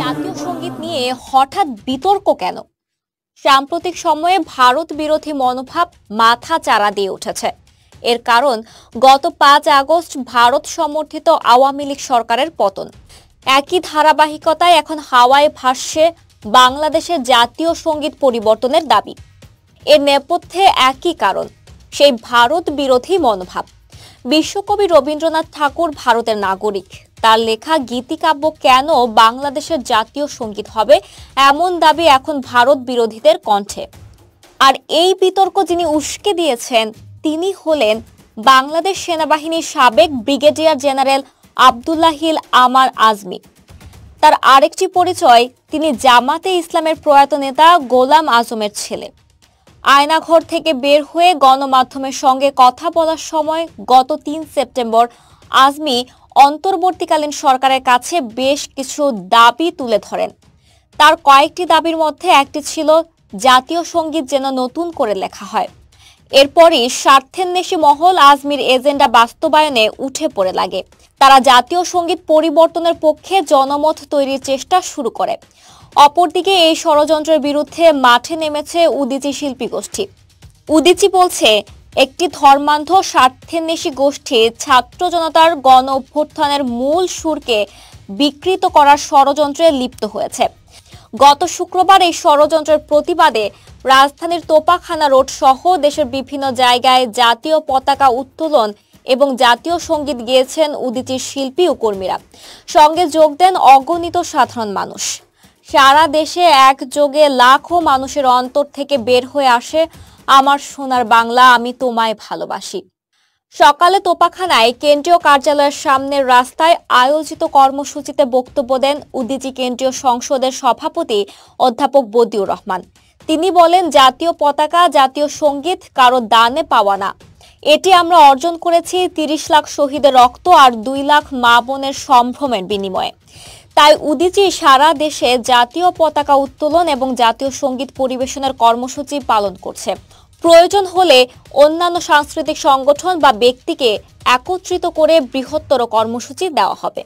জাতীয় সঙ্গীত নিয়ে হঠাৎ বিতর্ক কেন? সাম্প্রতিক সময়ে ভারত বিরোধী মনোভাব মাথা চাড়া দিয়ে উঠেছে। এর কারণ গত ৫ আগস্ট ভারত সমর্থিত আওয়ামী লীগ সরকারের পতন। একই ধারাবাহিকতায় এখন হাওয়ায় ভাসছে বাংলাদেশের জাতীয় সঙ্গীত পরিবর্তনের দাবি। এর নেপথ্যে একই কারণ, সেই ভারত বিরোধী মনোভাব। বিশ্বকবি রবীন্দ্রনাথ ঠাকুর ভারতের নাগরিক, তার লেখা গীতিকাব্য কেন বাংলাদেশের জাতীয় সঙ্গীত হবে, এমন দাবি এখন ভারত বিরোধীদের কণ্ঠে। আর এই বিতর্ক যিনি উস্কে দিয়েছেন তিনি হলেন বাংলাদেশ সেনাবাহিনীর সাবেক ব্রিগেডিয়ার জেনারেল আব্দুল্লাহিল আমার আজমি। তার আরেকটি পরিচয়, তিনি জামাতে ইসলামের প্রয়াত নেতা গোলাম আজমের ছেলে। আয়নাঘর থেকে বের হয়ে গণমাধ্যমের সঙ্গে কথা বলার সময় গত ৩ সেপ্টেম্বর আজমি অন্তর্বর্তীকালীন সরকারের কাছে বেশ কিছু দাবি তুলে ধরেন। তার কয়েকটি দাবির মধ্যে একটি ছিল জাতীয় সঙ্গীত যেন নতুন করে লেখা হয়। এরপরই স্বার্থান্বেষী মহল আজমির এজেন্ডা বাস্তবায়নে উঠে পড়ে লাগে। তারা জাতীয় সঙ্গীত পরিবর্তনের পক্ষে জনমত তৈরির চেষ্টা শুরু করে। অপরদিকে এই ষড়যন্ত্রের বিরুদ্ধে মাঠে নেমেছে উদীচী শিল্পী গোষ্ঠী। উদীচী বলছে, একটি ধর্মান্ধ স্বার্থান্বেষী গোষ্ঠী ছাত্র জনতার গণ অভ্যুত্থানের মূল সুরকে বিকৃত করার ষড়যন্ত্রে লিপ্ত হয়েছে। গত শুক্রবার এই ষড়যন্ত্রের প্রতিবাদে রাজধানীর তোপাখানা রোড সহ দেশের বিভিন্ন জায়গায় জাতীয় পতাকা উত্তোলন এবং জাতীয় সঙ্গীত গেয়েছেন উদীচীর শিল্পী ও কর্মীরা। সঙ্গে যোগ দেন অগণিত সাধারণ মানুষ। সারা দেশে একযোগে লাখো মানুষের অন্তর থেকে বের হয়ে আসে আমার সোনার বাংলা, আমি তোমায় ভালোবাসি। সকালে তোপাখানায় কেন্দ্রীয় কার্যালয়ের সামনের রাস্তায় আয়োজিত কর্মসূচিতে বক্তব্য দেন উদীচী কেন্দ্রীয় সংসদের সভাপতি অধ্যাপক বদিউর রহমান। তিনি বলেন, জাতীয় পতাকা, জাতীয় সঙ্গীত কারো দানে পাওয়া না। এটি আমরা অর্জন করেছি ৩০ লাখ শহীদের রক্ত আর ২ লাখ মা বোনের সম্ভ্রমের বিনিময়ে। তাই উদীচী সারা দেশে জাতীয় পতাকা উত্তোলন এবং জাতীয় সঙ্গীত পরিবেশনের কর্মসূচি পালন করছে। প্রয়োজন হলে অন্যান্য সাংস্কৃতিক সংগঠন বা ব্যক্তিকে একত্রিত করে বৃহত্তর কর্মসূচি দেওয়া হবে।